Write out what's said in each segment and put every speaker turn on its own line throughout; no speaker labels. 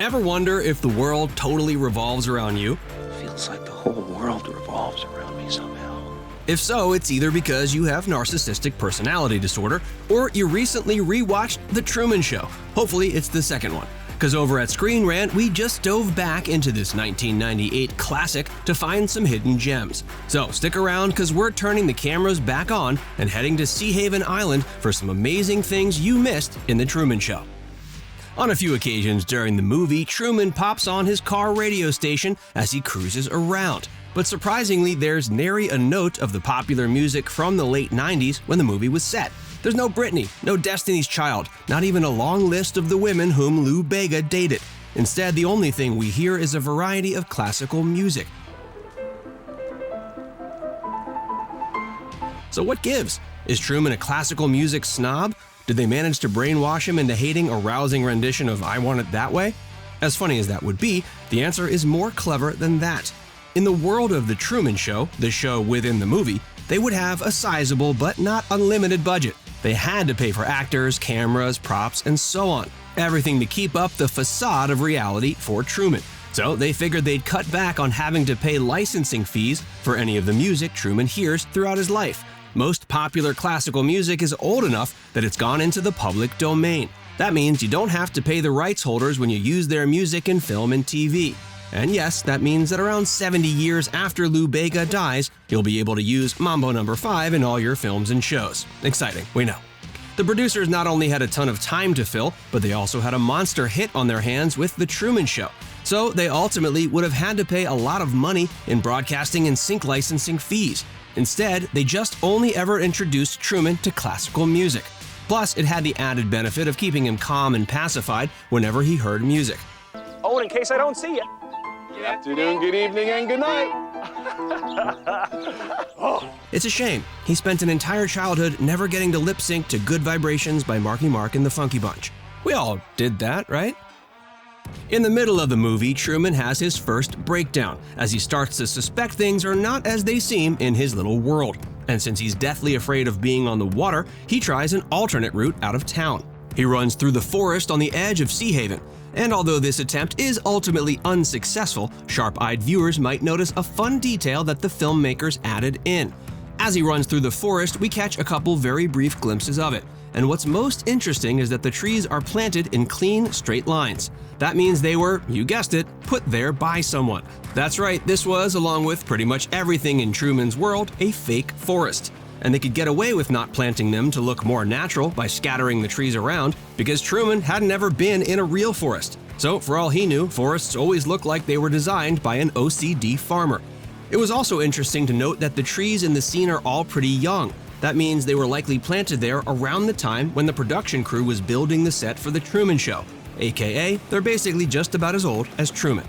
Ever wonder if the world totally revolves around you?
Feels like the whole world revolves around me somehow.
If so, it's either because you have narcissistic personality disorder or you recently rewatched The Truman Show. Hopefully, it's the second one. Because over at Screen Rant, we just dove back into this 1998 classic to find some hidden gems. So stick around because we're turning the cameras back on and heading to Sea Haven Island for some amazing things you missed in The Truman Show. On a few occasions during the movie, Truman pops on his car radio station as he cruises around. But surprisingly, there's nary a note of the popular music from the late 90s when the movie was set. There's no Britney, no Destiny's Child, not even a long list of the women whom Lou Bega dated. Instead, the only thing we hear is a variety of classical music. So what gives? Is Truman a classical music snob? Did they manage to brainwash him into hating a rousing rendition of I Want It That Way? As funny as that would be, the answer is more clever than that. In the world of The Truman Show, the show within the movie, they would have a sizable but not unlimited budget. They had to pay for actors, cameras, props, and so on. Everything to keep up the facade of reality for Truman. So they figured they'd cut back on having to pay licensing fees for any of the music Truman hears throughout his life. Most popular classical music is old enough that it's gone into the public domain. That means you don't have to pay the rights holders when you use their music in film and TV. And yes, that means that around 70 years after Lou Bega dies, you'll be able to use Mambo No. 5 in all your films and shows. Exciting, we know. The producers not only had a ton of time to fill, but they also had a monster hit on their hands with The Truman Show. So they ultimately would have had to pay a lot of money in broadcasting and sync licensing fees. Instead, they just only ever introduced Truman to classical music. Plus, it had the added benefit of keeping him calm and pacified whenever he heard music.
Oh, and in case I don't see you.
Good afternoon, good evening, and good night.
It's a shame. He spent an entire childhood never getting to lip sync to Good Vibrations by Marky Mark and the Funky Bunch. We all did that, right? In the middle of the movie, Truman has his first breakdown as he starts to suspect things are not as they seem in his little world. And since he's deathly afraid of being on the water, he tries an alternate route out of town. He runs through the forest on the edge of Sea Haven. And although this attempt is ultimately unsuccessful, sharp-eyed viewers might notice a fun detail that the filmmakers added in. As he runs through the forest, we catch a couple very brief glimpses of it. And what's most interesting is that the trees are planted in clean, straight lines. That means they were, you guessed it, put there by someone. That's right, this was, along with pretty much everything in Truman's world, a fake forest. And they could get away with not planting them to look more natural by scattering the trees around, because Truman hadn't ever been in a real forest. So for all he knew, forests always looked like they were designed by an OCD farmer. It was also interesting to note that the trees in the scene are all pretty young. That means they were likely planted there around the time when the production crew was building the set for The Truman Show, aka they're basically just about as old as Truman.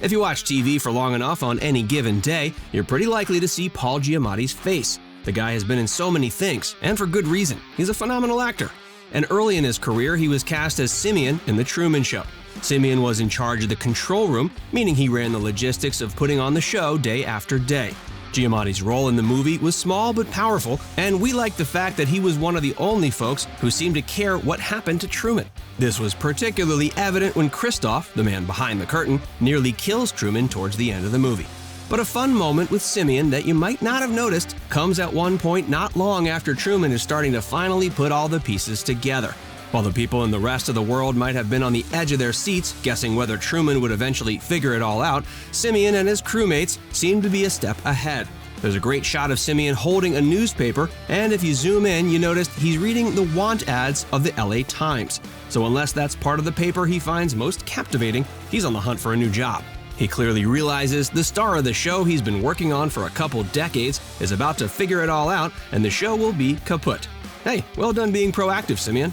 If you watch TV for long enough on any given day, you're pretty likely to see Paul Giamatti's face. The guy has been in so many things, and for good reason. He's a phenomenal actor. And early in his career, he was cast as Simeon in The Truman Show. Simeon was in charge of the control room, meaning he ran the logistics of putting on the show day after day. Giamatti's role in the movie was small but powerful, and we like the fact that he was one of the only folks who seemed to care what happened to Truman. This was particularly evident when Christoph, the man behind the curtain, nearly kills Truman towards the end of the movie. But a fun moment with Simeon that you might not have noticed comes at one point not long after Truman is starting to finally put all the pieces together. While the people in the rest of the world might have been on the edge of their seats, guessing whether Truman would eventually figure it all out, Simeon and his crewmates seem to be a step ahead. There's a great shot of Simeon holding a newspaper, and if you zoom in, you notice he's reading the want ads of the LA Times. So unless that's part of the paper he finds most captivating, he's on the hunt for a new job. He clearly realizes the star of the show he's been working on for a couple decades is about to figure it all out, and the show will be kaput. Hey, well done being proactive, Simeon.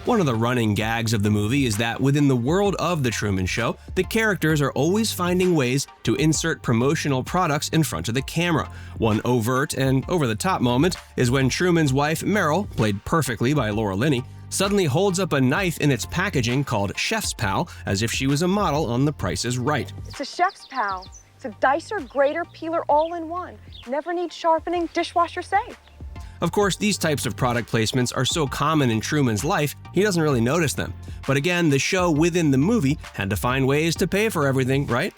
One of the running gags of the movie is that within the world of The Truman Show, the characters are always finding ways to insert promotional products in front of the camera. One overt and over-the-top moment is when Truman's wife, Meryl, played perfectly by Laura Linney, suddenly holds up a knife in its packaging called Chef's Pal as if she was a model on The Price is Right.
It's a Chef's Pal. It's a dicer, grater, peeler all in one. Never needs sharpening, dishwasher safe.
Of course, these types of product placements are so common in Truman's life, he doesn't really notice them. But again, the show within the movie had to find ways to pay for everything, right?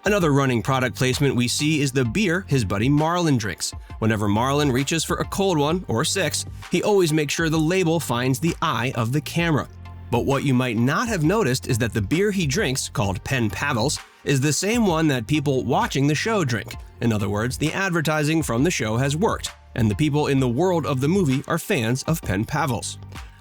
Another running product placement we see is the beer his buddy Marlon drinks. Whenever Marlon reaches for a cold one, or 6, he always makes sure the label finds the eye of the camera. But what you might not have noticed is that the beer he drinks, called Pen Pavels, is the same one that people watching the show drink. In other words, the advertising from the show has worked, and the people in the world of the movie are fans of Pen Pavels.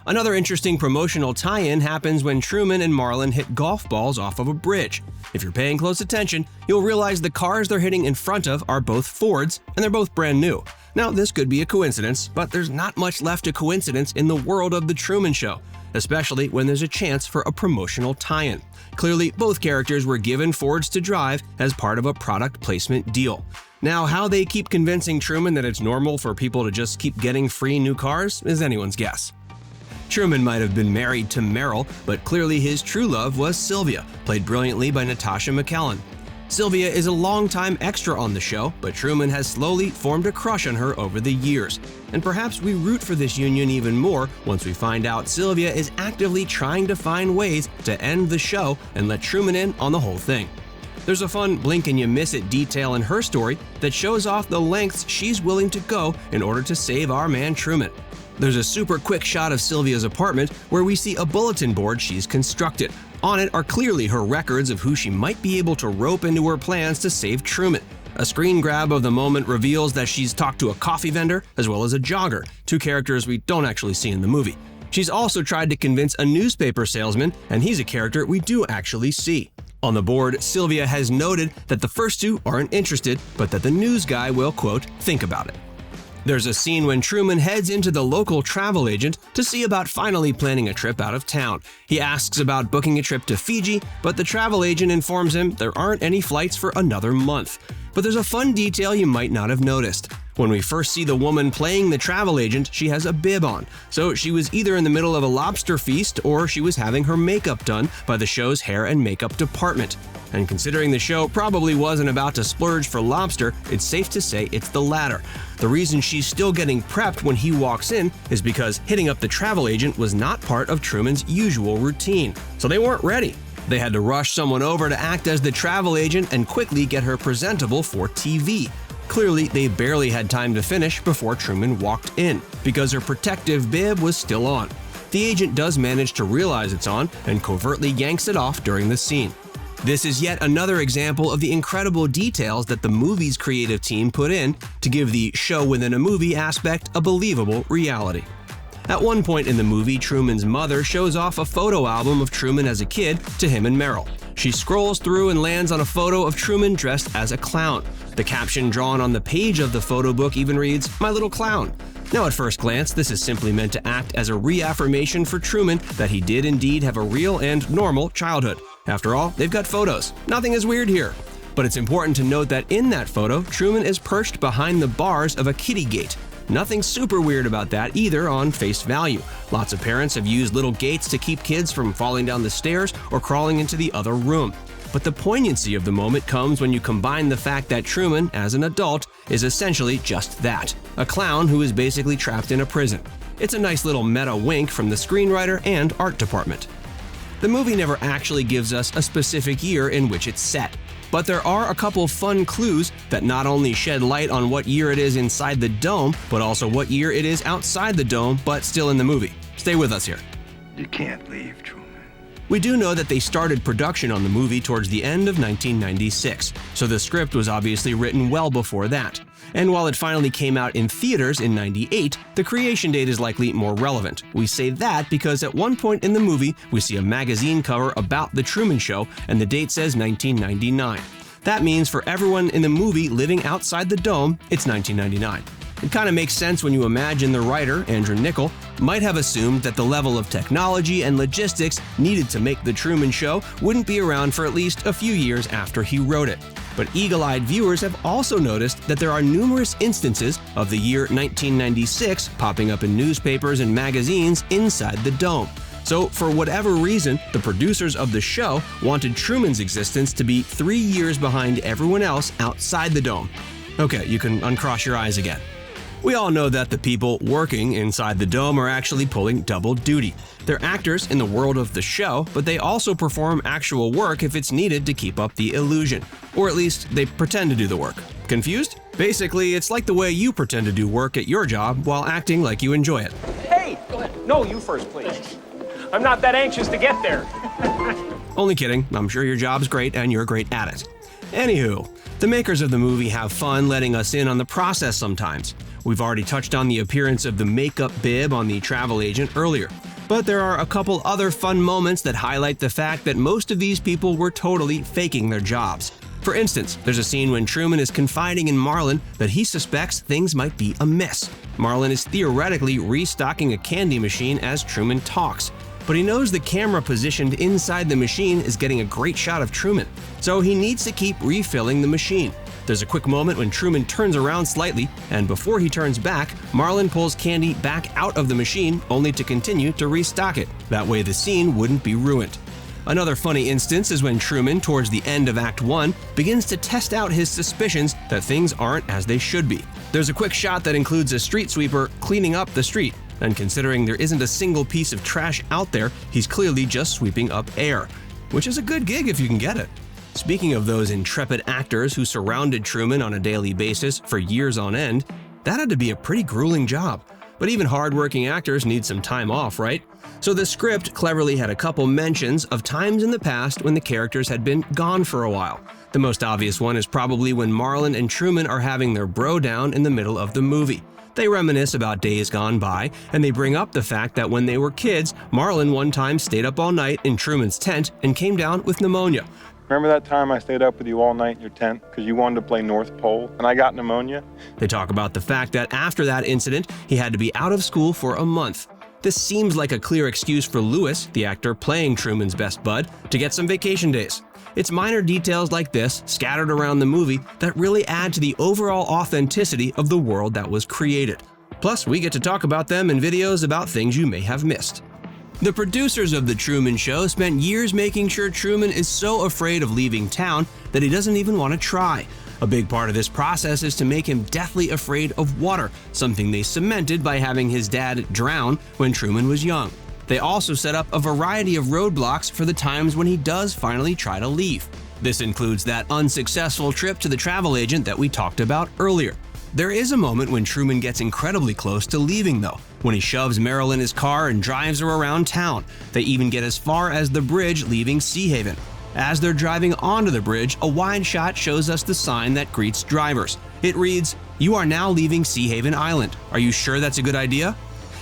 Another interesting promotional tie-in happens when Truman and Marlon hit golf balls off of a bridge. If you're paying close attention, you'll realize the cars they're hitting in front of are both Fords, and they're both brand new. Now, this could be a coincidence, but there's not much left to coincidence in the world of The Truman Show, especially when there's a chance for a promotional tie-in. Clearly, both characters were given Fords to drive as part of a product placement deal. Now, how they keep convincing Truman that it's normal for people to just keep getting free new cars is anyone's guess. Truman might have been married to Meryl, but clearly his true love was Sylvia, played brilliantly by Natasha McKellen. Sylvia is a longtime extra on the show, but Truman has slowly formed a crush on her over the years. And perhaps we root for this union even more once we find out Sylvia is actively trying to find ways to end the show and let Truman in on the whole thing. There's a fun blink-and-you-miss-it detail in her story that shows off the lengths she's willing to go in order to save our man Truman. There's a super quick shot of Sylvia's apartment where we see a bulletin board she's constructed. On it are clearly her records of who she might be able to rope into her plans to save Truman. A screen grab of the moment reveals that she's talked to a coffee vendor as well as a jogger, 2 characters we don't actually see in the movie. She's also tried to convince a newspaper salesman, and he's a character we do actually see. On the board, Sylvia has noted that the first 2 aren't interested, but that the news guy will, quote, think about it. There's a scene when Truman heads into the local travel agent to see about finally planning a trip out of town. He asks about booking a trip to Fiji, but the travel agent informs him there aren't any flights for another month. But there's a fun detail you might not have noticed. When we first see the woman playing the travel agent, she has a bib on. So she was either in the middle of a lobster feast or she was having her makeup done by the show's hair and makeup department. And considering the show probably wasn't about to splurge for lobster, it's safe to say it's the latter. The reason she's still getting prepped when he walks in is because hitting up the travel agent was not part of Truman's usual routine. So they weren't ready. They had to rush someone over to act as the travel agent and quickly get her presentable for TV. Clearly, they barely had time to finish before Truman walked in, because her protective bib was still on. The agent does manage to realize it's on and covertly yanks it off during the scene. This is yet another example of the incredible details that the movie's creative team put in to give the show within a movie aspect a believable reality. At one point in the movie, Truman's mother shows off a photo album of Truman as a kid to him and Meryl. She scrolls through and lands on a photo of Truman dressed as a clown. The caption drawn on the page of the photo book even reads, "My little clown." Now at first glance, this is simply meant to act as a reaffirmation for Truman that he did indeed have a real and normal childhood. After all, they've got photos. Nothing is weird here. But it's important to note that in that photo, Truman is perched behind the bars of a kiddie gate. Nothing super weird about that either on face value. Lots of parents have used little gates to keep kids from falling down the stairs or crawling into the other room. But the poignancy of the moment comes when you combine the fact that Truman, as an adult, is essentially just that, a clown who is basically trapped in a prison. It's a nice little meta wink from the screenwriter and art department. The movie never actually gives us a specific year in which it's set, but there are a couple fun clues that not only shed light on what year it is inside the dome, but also what year it is outside the dome, but still in the movie. Stay with us here.
You can't leave, Truman.
We do know that they started production on the movie towards the end of 1996, so the script was obviously written well before that. And while it finally came out in theaters in '98, the creation date is likely more relevant. We say that because at one point in the movie, we see a magazine cover about The Truman Show, and the date says 1999. That means for everyone in the movie living outside the dome, it's 1999. It kind of makes sense when you imagine the writer, Andrew Niccol, might have assumed that the level of technology and logistics needed to make The Truman Show wouldn't be around for at least a few years after he wrote it. But eagle-eyed viewers have also noticed that there are numerous instances of the year 1996 popping up in newspapers and magazines inside the dome. So, for whatever reason, the producers of the show wanted Truman's existence to be 3 years behind everyone else outside the dome. Okay, you can uncross your eyes again. We all know that the people working inside the dome are actually pulling double duty. They're actors in the world of the show, but they also perform actual work if it's needed to keep up the illusion. Or at least they pretend to do the work. Confused? Basically, it's like the way you pretend to do work at your job while acting like you enjoy it.
Hey! Go ahead. No, you first, please. I'm not that anxious to get there.
Only kidding, I'm sure your job's great and you're great at it. Anywho, the makers of the movie have fun letting us in on the process sometimes. We've already touched on the appearance of the makeup bib on the travel agent earlier, but there are a couple other fun moments that highlight the fact that most of these people were totally faking their jobs. For instance, there's a scene when Truman is confiding in Marlon that he suspects things might be amiss. Marlon is theoretically restocking a candy machine as Truman talks, but he knows the camera positioned inside the machine is getting a great shot of Truman, so he needs to keep refilling the machine. There's a quick moment when Truman turns around slightly, and before he turns back, Marlon pulls candy back out of the machine only to continue to restock it. That way the scene wouldn't be ruined. Another funny instance is when Truman, towards the end of Act 1, begins to test out his suspicions that things aren't as they should be. There's a quick shot that includes a street sweeper cleaning up the street, and considering there isn't a single piece of trash out there, he's clearly just sweeping up air, which is a good gig if you can get it. Speaking of those intrepid actors who surrounded Truman on a daily basis for years on end, that had to be a pretty grueling job. But even hardworking actors need some time off, right? So the script cleverly had a couple mentions of times in the past when the characters had been gone for a while. The most obvious one is probably when Marlon and Truman are having their bro down in the middle of the movie. They reminisce about days gone by, and they bring up the fact that when they were kids, Marlon one time stayed up all night in Truman's tent and came down with pneumonia.
Remember that time I stayed up with you all night in your tent because you wanted to play North Pole and I got pneumonia?
They talk about the fact that after that incident, he had to be out of school for a month. This seems like a clear excuse for Lewis, the actor playing Truman's best bud, to get some vacation days. It's minor details like this, scattered around the movie, that really add to the overall authenticity of the world that was created. Plus, we get to talk about them in videos about things you may have missed. The producers of The Truman Show spent years making sure Truman is so afraid of leaving town that he doesn't even want to try. A big part of this process is to make him deathly afraid of water, something they cemented by having his dad drown when Truman was young. They also set up a variety of roadblocks for the times when he does finally try to leave. This includes that unsuccessful trip to the travel agent that we talked about earlier. There is a moment when Truman gets incredibly close to leaving, though, when he shoves Meryl in his car and drives her around town. They even get as far as the bridge leaving Sea Haven. As they're driving onto the bridge, a wide shot shows us the sign that greets drivers. It reads, "You are now leaving Sea Haven Island. Are you sure that's a good idea?"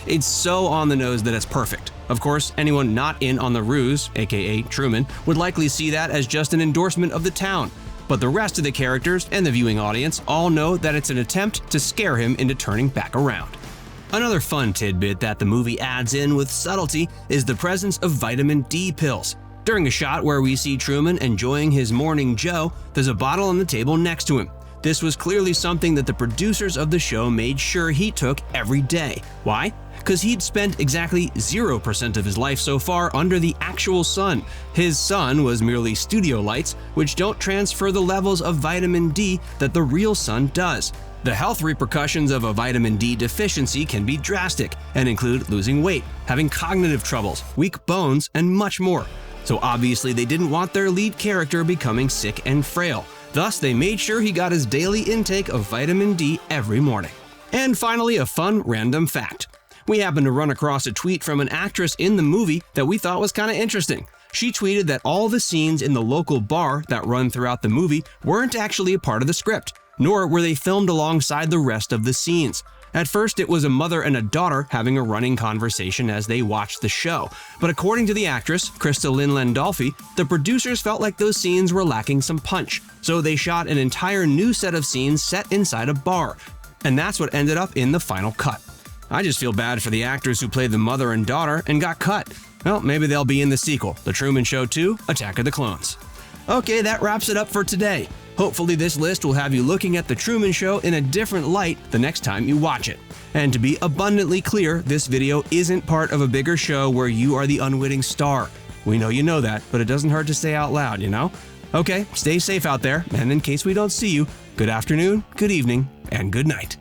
It's so on the nose that it's perfect. Of course, anyone not in on the ruse, aka Truman, would likely see that as just an endorsement of the town. But the rest of the characters and the viewing audience all know that it's an attempt to scare him into turning back around. Another fun tidbit that the movie adds in with subtlety is the presence of vitamin D pills. During a shot where we see Truman enjoying his morning joe, there's a bottle on the table next to him. This was clearly something that the producers of the show made sure he took every day. Why? Because he'd spent exactly 0% of his life so far under the actual sun. His sun was merely studio lights, which don't transfer the levels of vitamin D that the real sun does. The health repercussions of a vitamin D deficiency can be drastic and include losing weight, having cognitive troubles, weak bones, and much more. So obviously they didn't want their lead character becoming sick and frail. Thus, they made sure he got his daily intake of vitamin D every morning. And finally, a fun random fact. We happened to run across a tweet from an actress in the movie that we thought was kind of interesting. She tweeted that all the scenes in the local bar that run throughout the movie weren't actually a part of the script, nor were they filmed alongside the rest of the scenes. At first, it was a mother and a daughter having a running conversation as they watched the show. But according to the actress, Krista Lynn Landolfi, the producers felt like those scenes were lacking some punch. So they shot an entire new set of scenes set inside a bar. And that's what ended up in the final cut. I just feel bad for the actors who played the mother and daughter and got cut. Well, maybe they'll be in the sequel, The Truman Show 2: Attack of the Clones. Okay, that wraps it up for today. Hopefully this list will have you looking at The Truman Show in a different light the next time you watch it. And to be abundantly clear, this video isn't part of a bigger show where you are the unwitting star. We know you know that, but it doesn't hurt to say out loud, you know? Okay, stay safe out there, and in case we don't see you, good afternoon, good evening, and good night.